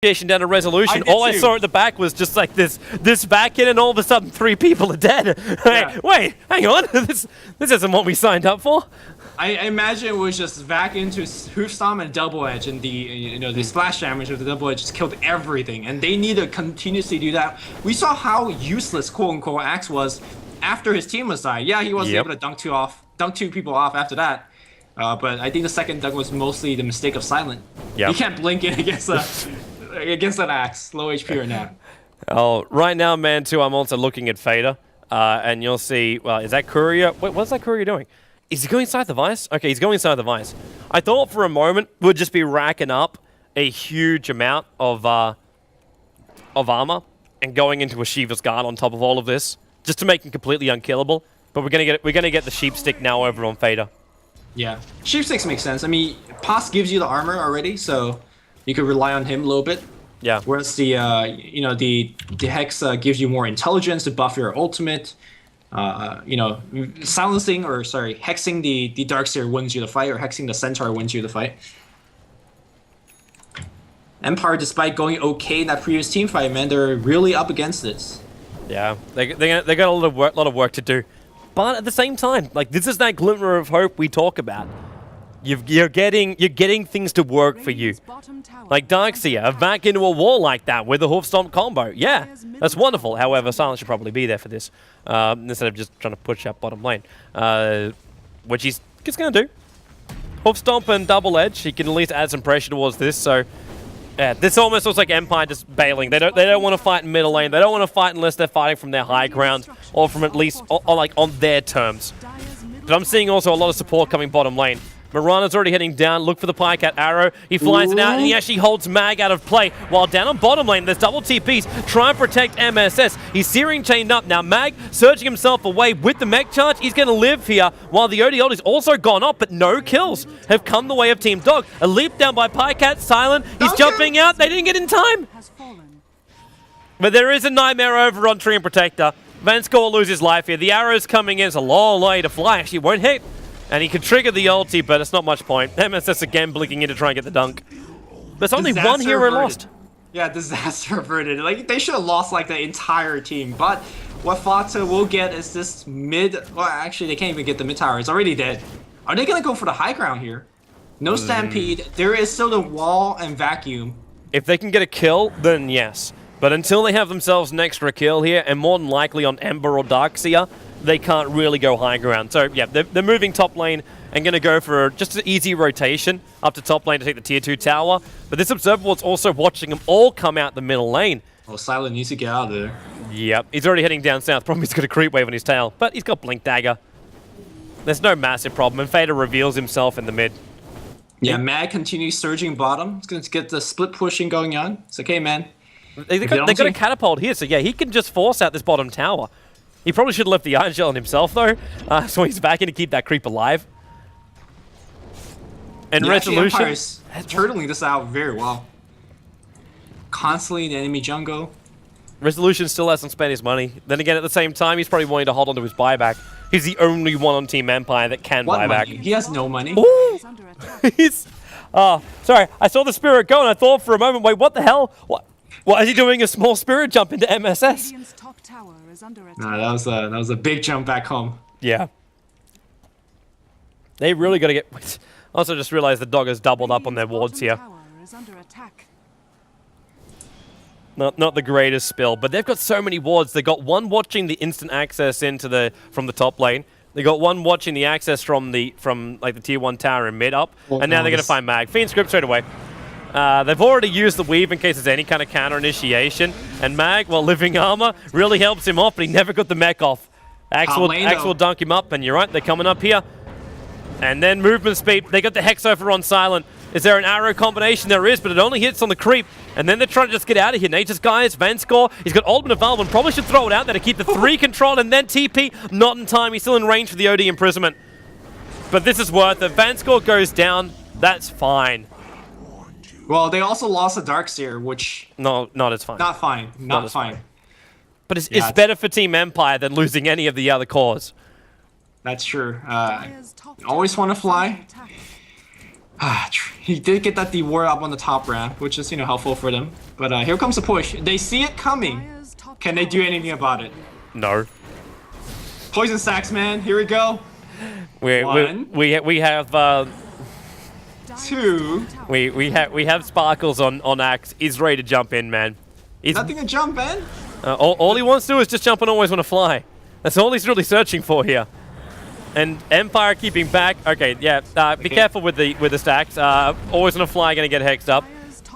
down to resolution. All I saw at the back was just like this back in, and all of a sudden 3 people are dead. Yeah. Wait, hang on. this isn't what we signed up for. I imagine it was just back into hoof stomp and double edge, and the splash damage of the double edge just killed everything, and they need to continuously do that. We saw how useless quote unquote Axe was after his team was died. Yeah, he wasn't able to dunk two people off after that. But I think the second dunk was mostly the mistake of Silent. Yep. You can't blink it against an Axe, low HP or now. Oh, right now, man, too, I'm also looking at Fader, and you'll see, well, is that Courier? Wait, what's that Courier doing? Is he going inside the Vice? Okay, he's going inside the Vice. I thought for a moment we'd just be racking up a huge amount of armor and going into a Shiva's Guard on top of all of this, just to make him completely unkillable. But we're gonna get the Sheep Stick now over on Fader. Yeah, Sheep Sticks makes sense. I mean, Pos gives you the armor already, so you could rely on him a little bit. Yeah. Whereas the Hex gives you more intelligence to buff your ultimate. Silencing or hexing the Darkseer wins you the fight, or hexing the Centaur wins you the fight. Empire, despite going okay in that previous team fight, man, they're really up against this. Yeah, they got a lot of work to do. But at the same time, like, this is that glimmer of hope we talk about. You're getting things to work for you. Like Darkseer, back into a wall like that with a hoof stomp combo. Yeah, that's wonderful. However, Silent should probably be there for this, instead of just trying to push up bottom lane, which he's going to do. Hoof stomp and double edge. He can at least add some pressure towards this. So, yeah, this almost looks like Empire just bailing. They don't want to fight in middle lane. They don't want to fight unless they're fighting from their high ground or from at least or like on their terms. But I'm seeing also a lot of support coming bottom lane. Mirana's already heading down. Look for the Pycat arrow. He flies it out, and he actually holds Mag out of play. While down on bottom lane, there's double TPs. Try and protect MSS. He's searing chained up. Now Mag surging himself away with the mech charge. He's going to live here, while the OD is also gone up, but no kills have come the way of Team Dog. A leap down by Pycat. Silent. He's jumping out. They didn't get in time. But there is a nightmare over on Tree and Protector. Vanskor will lose his life here. The arrow's coming in. It's a long way to fly. Actually, won't hit. And he can trigger the ulti, but it's not much point. MSS again blinking in to try and get the dunk. There's only one hero lost. Yeah, disaster averted. Like, they should have lost like the entire team. But what Fata will get is this mid. Well, actually, they can't even get the mid tower. It's already dead. Are they gonna go for the high ground here? No stampede. There is still the wall and vacuum. If they can get a kill, then yes. But until they have themselves an extra kill here, and more than likely on Ember or Darkseer, they can't really go high ground. So, yeah, they're moving top lane and going to go for just an easy rotation up to top lane to take the tier 2 tower. But this Observer is also watching them all come out the middle lane. Oh, Silent needs to get out of there. Yep, he's already heading down south. Probably he's got a creep wave on his tail, but he's got Blink Dagger. There's no massive problem, and Fader reveals himself in the mid. Yeah, Mag continues surging bottom. He's going to get the split pushing going on. It's okay, man. They got a catapult here, so yeah, he can just force out this bottom tower. He probably should have left the Iron Shell on himself, though, so he's back in to keep that creep alive. And yeah, Resolution is turtling this out very well. Constantly in the enemy jungle. Resolution still hasn't spent his money. Then again, at the same time, he's probably wanting to hold on to his buyback. He's the only one on Team Empire that can buy back. He has no money. Ooh! Sorry, I saw the spirit go, and I thought for a moment, wait, what the hell? Why is he doing a small spirit jump into MSS? Nah, that was a big jump back home. Yeah. They really got to get... Also just realized the Dog has doubled up on their wards here. Not the greatest spill, but they've got so many wards. They got one watching the instant access into from the top lane. They got one watching the access from like the tier 1 tower and mid up, and now they're going to find Mag. Fiend script straight away. They've already used the weave in case there's any kind of counter initiation, and Mag, while living armor, really helps him off, but he never got the mech off. Axe will dunk him up, and you're right, they're coming up here. And then movement speed, they got the Hex over on Silent. Is there an arrow combination? There is, but it only hits on the creep. And then they're trying to just get out of here. Nature's Guys, Vanskor, he's got ultimate available and probably should throw it out there to keep the 3 control, and then TP, not in time. He's still in range for the OD imprisonment. But this is worth it. Vanskor goes down, that's fine. Well, they also lost a Darkseer, which... No, not as fine. Not fine. Not fine. But it's better for Team Empire than losing any of the other cores. That's true. Always want to fly. He did get that D ward up on the top ramp, which is, helpful for them. But here comes the push. They see it coming. Can they do anything about it? No. Poison stacks, man. Here we go. We have 2. we have Sparkles on Axe. He's ready to jump in, man. He's Nothing to jump in. all he wants to do is just jump and always want to fly. That's all he's really searching for here. And Empire keeping back. Okay, yeah. Be careful with the stacks. Always want to fly, gonna get hexed up.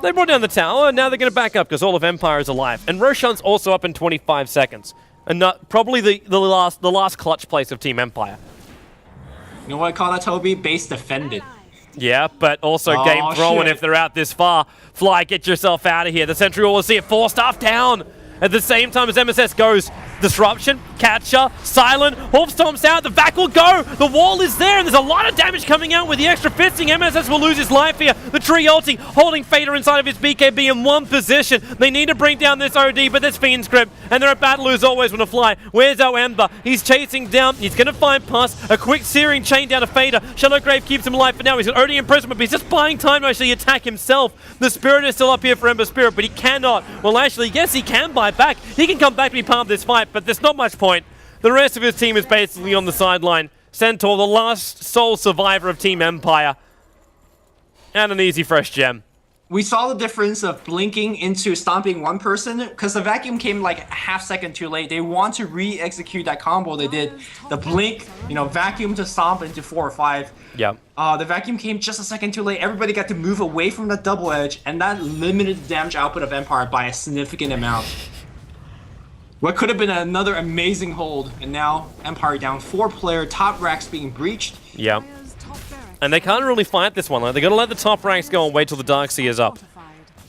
They brought down the tower, and now they're gonna back up because all of Empire is alive. And Roshan's also up in 25 seconds. And probably the last clutch place of Team Empire. You know what I call that, Toby? Base defended. Yeah, but also game throwing if they're out this far. Fly, get yourself out of here. The Sentry will see it 4-staff down. At the same time as MSS goes, Disruption, Catcher, Silent, Hoof stomps out, the Vac will go, the wall is there, and there's a lot of damage coming out with the extra fisting. MSS will lose his life here. The Tree ulti holding Fader inside of his BKB in one position. They need to bring down this OD, but there's Fiend's Grip, and they're at battle who's always want to fly. Where's our Ember? He's chasing down, he's going to find Puss, a quick searing chain down to Fader. Shadowgrave keeps him alive for now. He's got OD imprisonment, but he's just buying time to actually attack himself. The Spirit is still up here for Ember Spirit, but he cannot. Well, actually, yes, he can buy back. He can come back to be part of this fight, but there's not much point. The rest of his team is basically on the sideline. Centaur, the last sole survivor of Team Empire. And an easy fresh gem. We saw the difference of blinking into stomping one person because the vacuum came like a half second too late. They want to re-execute that combo they did. The blink, vacuum to stomp into 4 or 5. Yeah. The vacuum came just a second too late. Everybody got to move away from the double edge, and that limited the damage output of Empire by a significant amount. What could have been another amazing hold, and now Empire down 4-player, top racks being breached. Yeah. And they can't really fight this one. Like, they got to let the top ranks go and wait till the Darkseer's up.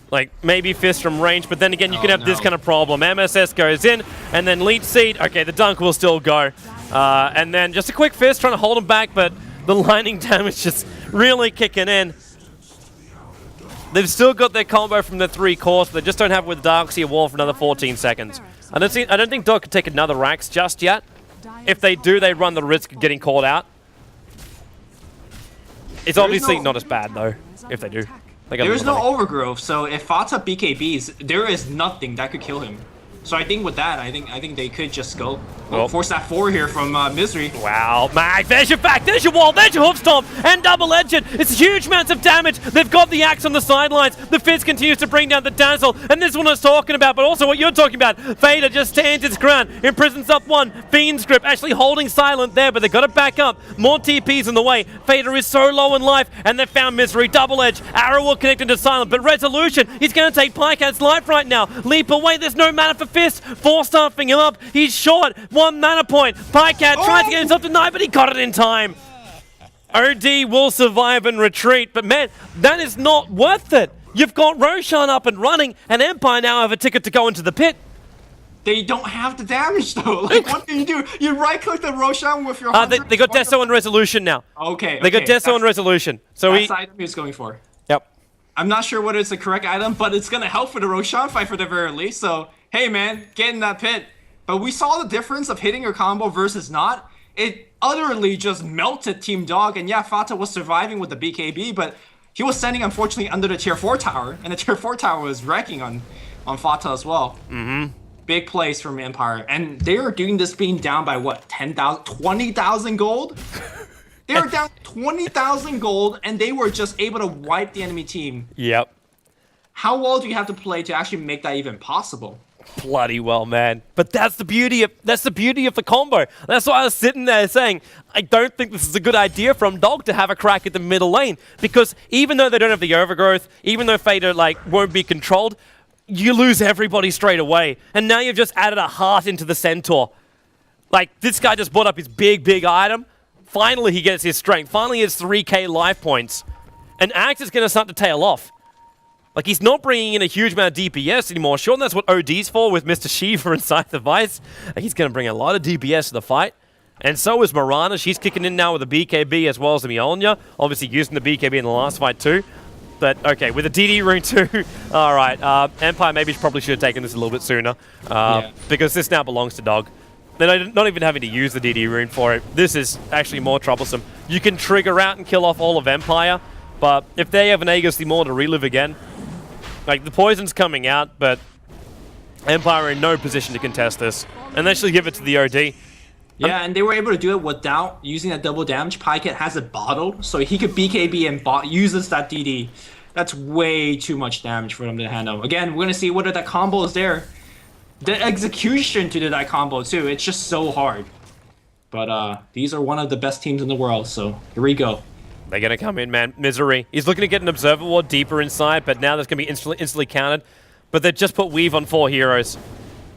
Like, maybe Fist from range, but then again, you can have this kind of problem. MSS goes in, and then Leech Seed. Okay, the dunk will still go. And then just a quick Fist trying to hold him back, but the lightning damage just really kicking in. They've still got their combo from the 3 cores, but they just don't have it with Darkseer wall for another 14 seconds. I don't think Doc could take another Rax just yet. If they do, they run the risk of getting caught out. It's obviously not as bad, though, if they do. There is no overgrowth, so if Fata BKBs, there is nothing that could kill him. So I think with that, I think they could just go. Force that 4 here from Misery. Wow, Mag, there's your back, there's your wall, there's your hoof stomp, and double-edged. It's huge amounts of damage. They've got the axe on the sidelines. The Fizz continues to bring down the Dazzle, and this one I was talking about, but also what you're talking about. Vader just stands its ground, imprisons up 1. Fiend's Grip actually holding silent there, but they've got to back up. More TPs in the way. Vader is so low in life, and they've found Misery. Double-edge. Arrow will connect into silent, but Resolution, he's going to take Pycat's life right now. Leap away, there's no mana for Fist. 4-staffing him up. He's short. 1 mana point. Pycat tries to get himself denied, but he got it in time. OD will survive and retreat, but man, that is not worth it. You've got Roshan up and running, and Empire now have a ticket to go into the pit. They don't have the damage though. Like, what do? You right-click the Roshan with your. They got Deso and Resolution now. Okay. They got Deso and Resolution. So that's the item he's going for. Yep. I'm not sure whether it's the correct item, but it's gonna help for the Roshan fight for the very least. So hey man, get in that pit. But we saw the difference of hitting your combo versus not. It utterly just melted Team Dog, and yeah, Fata was surviving with the BKB, but he was standing unfortunately under the tier 4 tower, and the tier 4 tower was wrecking on Fata as well. Big plays from Empire, and they are doing this being down by what, 10,000, 20,000 gold? They were down 20,000 gold, and they were just able to wipe the enemy team. Yep. How well do you have to play to actually make that even possible? Bloody well, man. But that's the beauty of the combo. That's why I was sitting there saying, I don't think this is a good idea from Dog to have a crack at the middle lane, because even though they don't have the overgrowth, even though Fader won't be controlled, you lose everybody straight away. And now you've just added a heart into the Centaur. Like, this guy just bought up his big item. Finally, he gets his strength. Finally, he has 3k life points. And Axe is going to start to tail off. Like, he's not bringing in a huge amount of DPS anymore. Sure, that's what OD's for with Mr. Shiva inside the Vice. He's going to bring a lot of DPS to the fight. And so is Mirana. She's kicking in now with the BKB as well as the Mjolnir. Obviously using the BKB in the last fight too. But, okay, with the DD rune too. All right, Empire maybe probably should have taken this a little bit sooner. Because this now belongs to Dog. They're not even having to use the DD rune for it. This is actually more troublesome. You can trigger out and kill off all of Empire. But if they have an Aegis more to relive again, like the poison's coming out, but Empire are in no position to contest this. And they should give it to the OD. Yeah, and they were able to do it without using that double damage. Pycat has it bottled, so he could BKB and uses that DD. That's way too much damage for them to handle. Again, we're gonna see whether that combo is there. The execution to do that combo too, it's just so hard. But these are one of the best teams in the world, so here we go. They're gonna come in, man. Misery. He's looking to get an Observer Ward deeper inside, but now that's gonna be instantly countered. But they just put Weave on 4 heroes.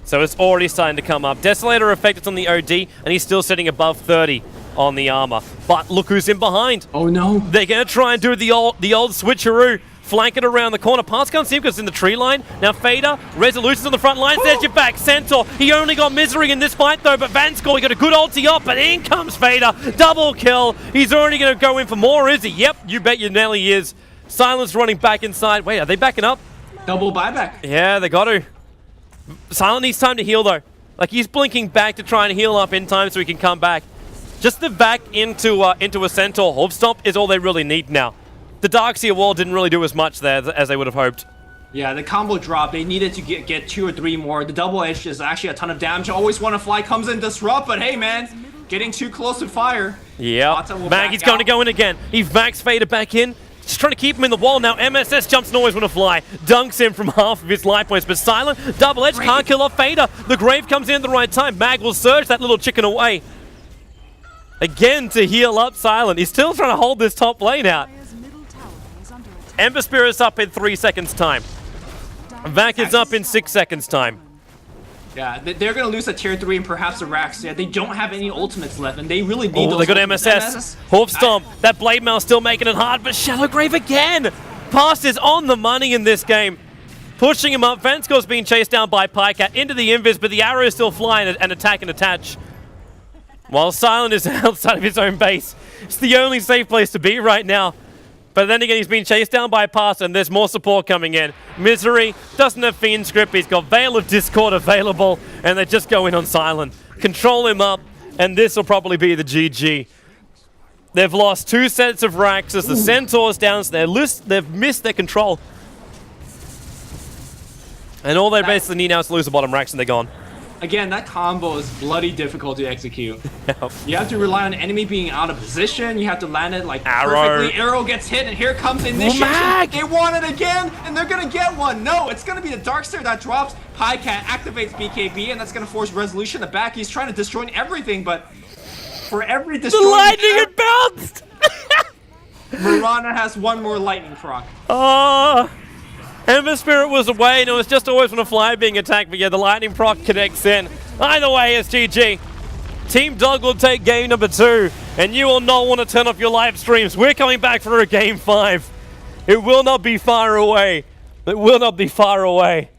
So it's already starting to come up. Desolator effect is on the OD, and he's still sitting above 30 on the armor. But look who's in behind. Oh no. They're gonna try and do the old switcheroo. Flank it around the corner. Pass can't see him because it's in the tree line. Now Fader, Resolution's on the front lines. There's your back. Centaur, he only got Misery in this fight though, but Vanskor, he got a good ulti up, but in comes Fader. Double kill. He's already gonna go in for more, is he? Yep, you bet your Nelly is. Silence running back inside. Wait, are they backing up? Double buyback. Yeah, they got to. Silent needs time to heal though. Like he's blinking back to try and heal up in time so he can come back. Just the back into a Centaur Hoof Stomp is all they really need now. The Darkseer wall didn't really do as much there as they would have hoped. Yeah, the combo drop, they needed to get 2 or 3 more. The double edge is actually a ton of damage. Always want to fly, comes in, disrupt, but hey man, getting too close to fire. Yeah, Maggie's going to go in again. He Vax Fader back in. Just trying to keep him in the wall now. MSS jumps and always want to fly. Dunks him from half of his life points, but Silent, double edge, can't kill off Fader. The Grave comes in at the right time. Mag will surge that little chicken away. Again to heal up Silent. He's still trying to hold this top lane out. Ember Spirit's up in 3 seconds time. Vac is up in 6 seconds time. Yeah, they're going to lose a tier 3 and perhaps a Rax. Yeah, they don't have any ultimates left, and they really need those. They got MSS. Hoof Stomp. That Blade Mail still making it hard, but Shallow Grave again. Pass is on the money in this game. Pushing him up. Vanskor's being chased down by Pycat into the Invis, but the arrow is still flying and attack and attach. While Silent is outside of his own base. It's the only safe place to be right now. But then again, he's being chased down by Pass, and there's more support coming in. Misery doesn't have Fiend Script. He's got Veil of Discord available, and they just go in on Silent. Control him up, and this will probably be the GG. They've lost 2 sets of racks as the Centaur's down, so they've missed their control. And all they basically need now is to lose the bottom racks, and they're gone. Again, that combo is bloody difficult to execute. Yep. You have to rely on the enemy being out of position. You have to land it like perfectly. Arrow gets hit, and here comes initiation. Mag! They want it again, and they're gonna get one. No, it's gonna be the Darkseer that drops. Pycat activates BKB, and that's gonna force Resolution to back. He's trying to destroy everything, but for every destroy, the lightning had bounced. Mirana has one more lightning proc. Ember Spirit was away, and it was just always when a fly being attacked, but yeah, the lightning proc connects in. Either way, it's GG. Team Dog will take game number 2, and you will not want to turn off your live streams. We're coming back for a game 5. It will not be far away. It will not be far away.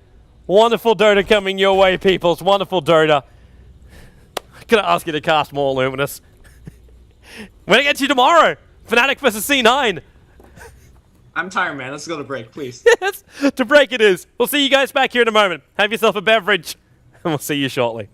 Wonderful Dota coming your way, peoples. Wonderful Dota. I'm gonna ask you to cast more Luminous. We're gonna get you tomorrow. Fnatic versus C9. I'm tired, man. Let's go to break, please. Yes, to break it is. We'll see you guys back here in a moment. Have yourself a beverage, and we'll see you shortly.